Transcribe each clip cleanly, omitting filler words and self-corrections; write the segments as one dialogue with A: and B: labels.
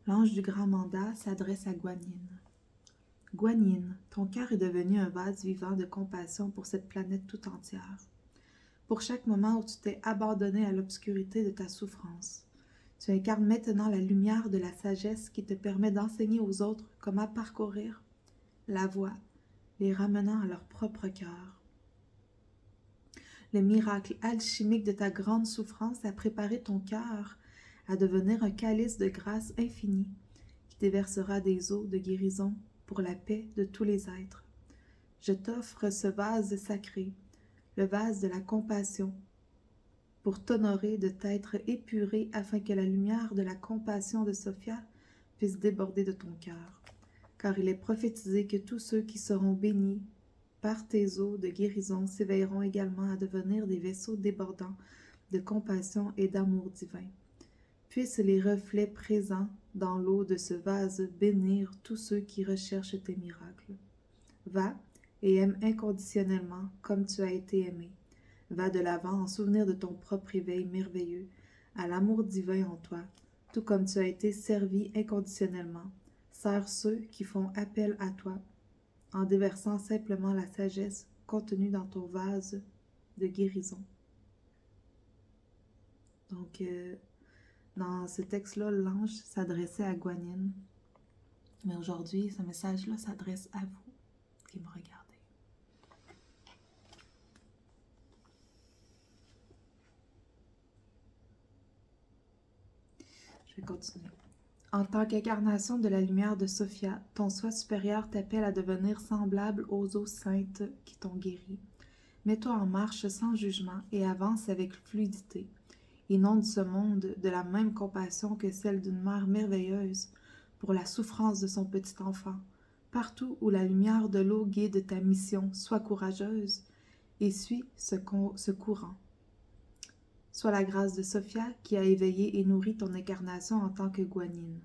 A: L'ange du grand mandat s'adresse à Guanyin. Guanyin, ton cœur est devenu un vase vivant de compassion pour cette planète tout entière. Pour chaque moment où tu t'es abandonné à l'obscurité de ta souffrance, tu incarnes maintenant la lumière de la sagesse qui te permet d'enseigner aux autres comment parcourir la voie, les ramenant à leur propre cœur. Le miracle alchimique de ta grande souffrance a préparé ton cœur à devenir un calice de grâce infinie qui déversera des eaux de guérison pour la paix de tous les êtres. Je t'offre ce vase sacré, le vase de la compassion, pour t'honorer de t'être épuré afin que la lumière de la compassion de Sophia puisse déborder de ton cœur. Car il est prophétisé que tous ceux qui seront bénis par tes eaux de guérison s'éveilleront également à devenir des vaisseaux débordants de compassion et d'amour divin. Puissent les reflets présents dans l'eau de ce vase bénir tous ceux qui recherchent tes miracles. Va et aime inconditionnellement comme tu as été aimé. Va de l'avant en souvenir de ton propre éveil merveilleux à l'amour divin en toi, tout comme tu as été servi inconditionnellement. Sers ceux qui font appel à toi en déversant simplement la sagesse contenue dans ton vase de guérison. Donc, dans ce texte-là, l'ange s'adressait à Guanyin. Mais aujourd'hui, ce message-là s'adresse à vous qui me regardez. Je vais continuer. En tant qu'incarnation de la lumière de Sophia, ton soi supérieur t'appelle à devenir semblable aux eaux saintes qui t'ont guéri. Mets-toi en marche sans jugement et avance avec fluidité. Inonde ce monde de la même compassion que celle d'une mère merveilleuse pour la souffrance de son petit enfant. Partout où la lumière de l'eau guide ta mission, sois courageuse et suis ce courant. Sois la grâce de Sophia qui a éveillé et nourri ton incarnation en tant que Guanyin.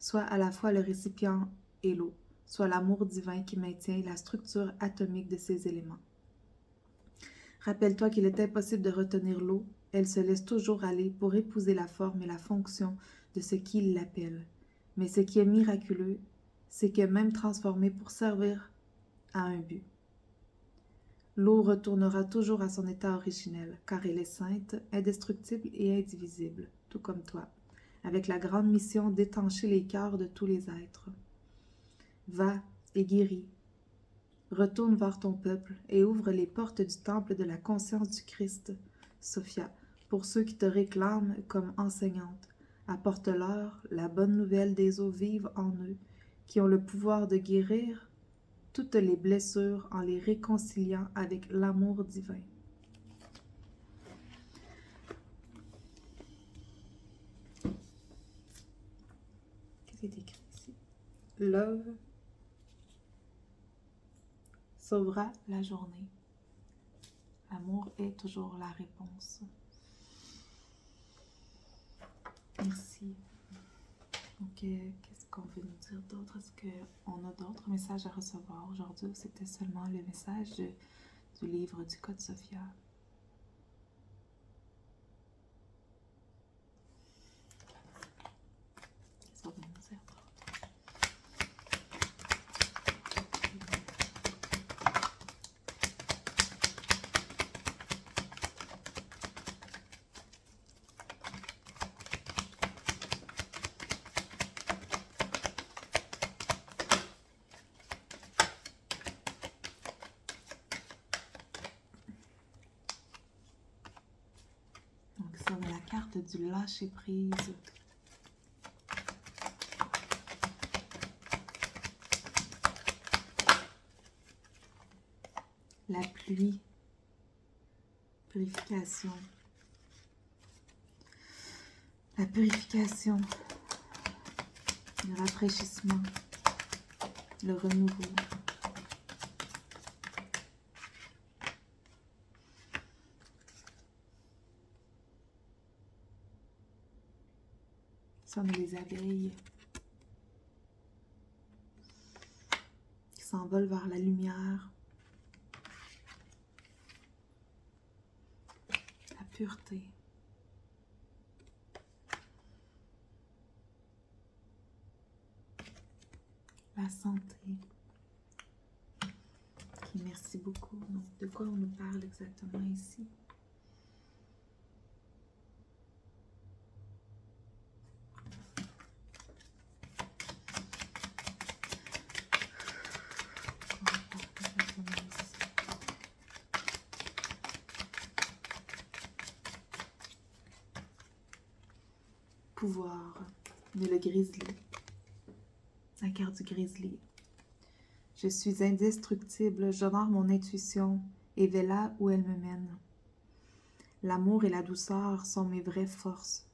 A: Sois à la fois le récipient et l'eau. Sois l'amour divin qui maintient la structure atomique de ces éléments. Rappelle-toi qu'il est impossible de retenir l'eau. Elle se laisse toujours aller pour épouser la forme et la fonction de ce qui l'appelle. Mais ce qui est miraculeux, c'est que même transformée pour servir à un but. L'eau retournera toujours à son état originel, car elle est sainte, indestructible et indivisible, tout comme toi, avec la grande mission d'étancher les cœurs de tous les êtres. Va et guéris. Retourne vers ton peuple et ouvre les portes du temple de la conscience du Christ, Sophia, pour ceux qui te réclament comme enseignante. Apporte-leur la bonne nouvelle des eaux vives en eux, qui ont le pouvoir de guérir toutes les blessures en les réconciliant avec l'amour divin. Qu'est-ce qui est écrit ici? Love sauvera la journée. L'amour est toujours la réponse. Merci. Donc, qu'est-ce qu'on veut nous dire d'autre? Est-ce qu'on a d'autres messages à recevoir aujourd'hui ou c'était seulement le message du livre du Code Sophia? Qu'est-ce qu'on veut nous dire d'autre? Donc, ça, on a la carte du lâcher-prise. La pluie, purification, la purification, le rafraîchissement, le renouveau. Ça, on a les abeilles qui s'envolent vers la lumière. Pureté. la santé. Ok, merci beaucoup. Donc, de quoi on nous parle exactement ici? Pouvoir de le grizzly. La carte du grizzly. Je suis indestructible, j'honore mon intuition et vais là où elle me mène. L'amour et la douceur sont mes vraies forces.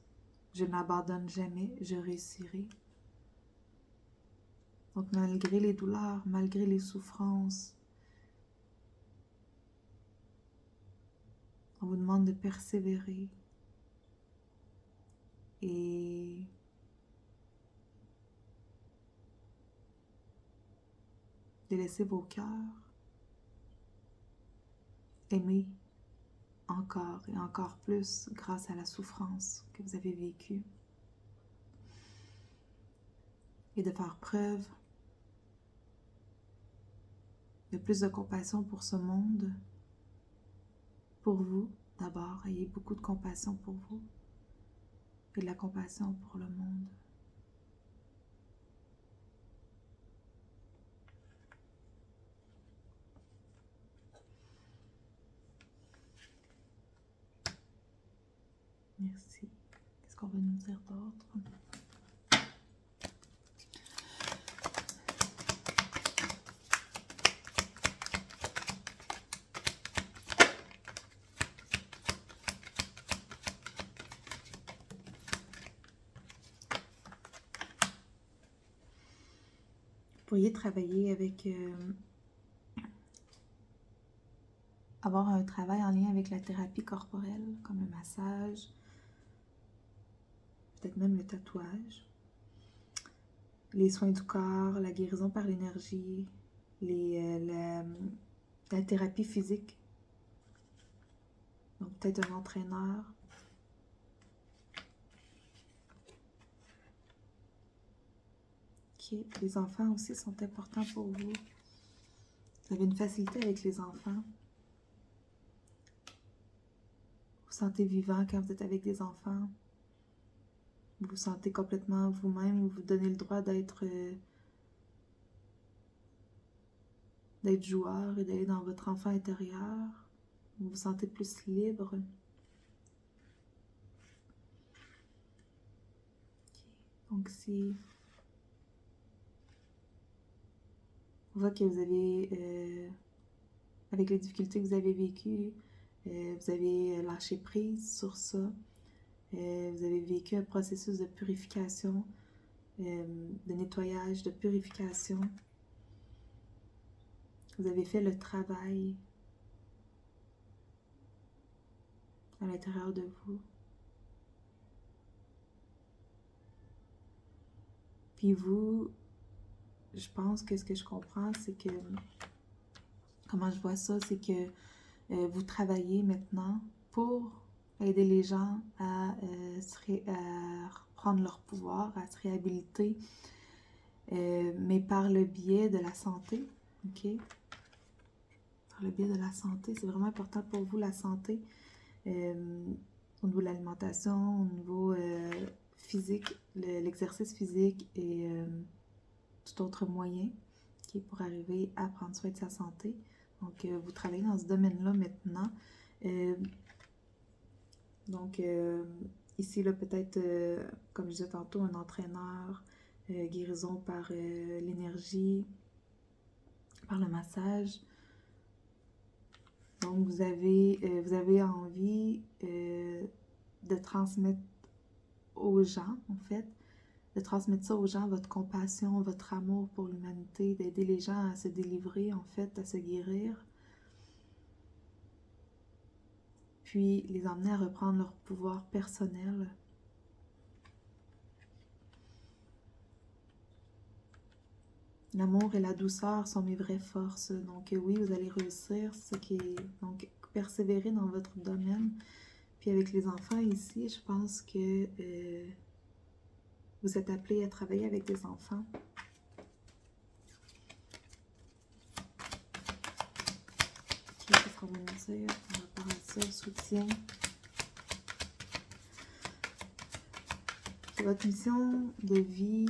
A: Je n'abandonne jamais, je réussirai. Donc malgré les douleurs, malgré les souffrances, on vous demande de persévérer et de laisser vos cœurs aimer encore et encore plus grâce à la souffrance que vous avez vécue et de faire preuve de plus de compassion pour ce monde, pour vous d'abord. Ayez beaucoup de compassion pour vous et de la compassion pour le monde. Merci. Qu'est-ce qu'on va nous dire d'autre? Vous pourriez travailler avec... avoir un travail en lien avec la thérapie corporelle, comme le massage, peut-être même le tatouage, les soins du corps, la guérison par l'énergie, la thérapie physique, donc peut-être un entraîneur. Ok, les enfants aussi sont importants pour vous. Vous avez une facilité avec les enfants. Vous vous sentez vivant quand vous êtes avec des enfants. Vous vous sentez complètement vous-même, vous vous donnez le droit d'être joueur et d'aller dans votre enfant intérieur. Vous vous sentez plus libre. Okay. Donc si on voit que vous avez, avec les difficultés que vous avez vécues, vous avez lâché prise sur ça. Vous avez vécu un processus de purification, de nettoyage, de purification. Vous avez fait le travail à l'intérieur de vous. Puis vous, je pense que ce que je comprends, c'est que, comment je vois ça, c'est que vous travaillez maintenant pour aider les gens à reprendre leur pouvoir, à se réhabiliter, mais par le biais de la santé, ok? Par le biais de la santé, c'est vraiment important pour vous, la santé, au niveau de l'alimentation, au niveau physique, l'exercice physique et tout autre moyen, okay, pour arriver à prendre soin de sa santé. Donc, vous travaillez dans ce domaine-là maintenant. Donc, ici, là, peut-être, comme je disais tantôt, un entraîneur, guérison par l'énergie, par le massage. Donc, vous avez envie de transmettre aux gens, en fait, de transmettre ça aux gens, votre compassion, votre amour pour l'humanité, d'aider les gens à se délivrer, en fait, à se guérir. Puis les emmener à reprendre leur pouvoir personnel. L'amour et la douceur sont mes vraies forces. Donc oui, vous allez réussir, ce qui est... Donc, persévérer dans votre domaine. Puis avec les enfants ici, je pense que vous êtes appelés à travailler avec des enfants. qu'on va nous dire par rapport à ça, soutien. Votre mission de vie,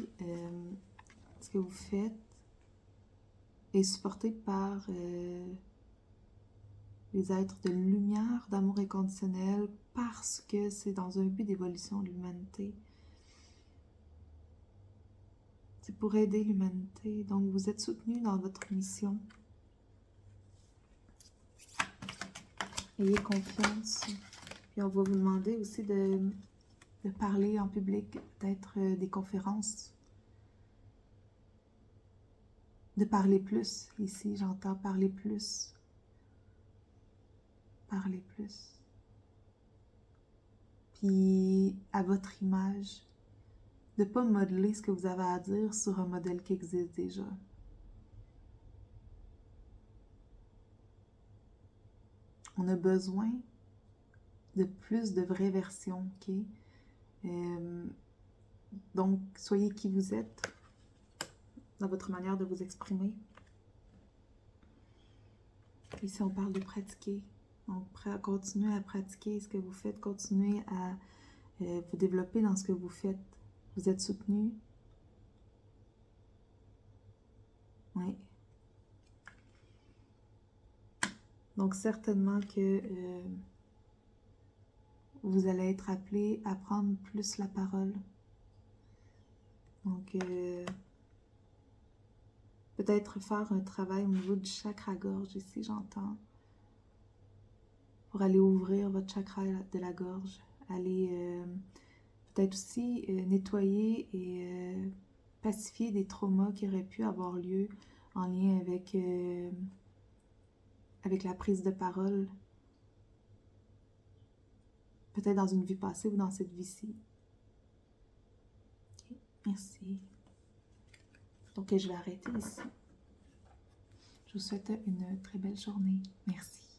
A: ce que vous faites, est supportée par les êtres de lumière, d'amour inconditionnel, parce que c'est dans un but d'évolution de l'humanité. C'est pour aider l'humanité. Donc, vous êtes soutenu dans votre mission. Ayez confiance. Puis on va vous demander aussi de parler en public, peut-être des conférences. De parler plus. Ici, j'entends parler plus. Parler plus. Puis, à votre image, de ne pas modeler ce que vous avez à dire sur un modèle qui existe déjà. On a besoin de plus de vraies versions, ok? Donc, soyez qui vous êtes dans votre manière de vous exprimer. Ici, on parle de pratiquer. Donc, continuez à pratiquer ce que vous faites, continuez à vous développer dans ce que vous faites. Vous êtes soutenu. Oui. Donc, certainement que vous allez être appelé à prendre plus la parole. Donc, peut-être faire un travail au niveau du chakra-gorge ici, j'entends. Pour aller ouvrir votre chakra de la gorge. Aller peut-être aussi nettoyer et pacifier des traumas qui auraient pu avoir lieu en lien avec, avec la prise de parole. Peut-être dans une vie passée ou dans cette vie-ci. Okay, merci. Donc, je vais arrêter ici. Je vous souhaite une très belle journée. Merci.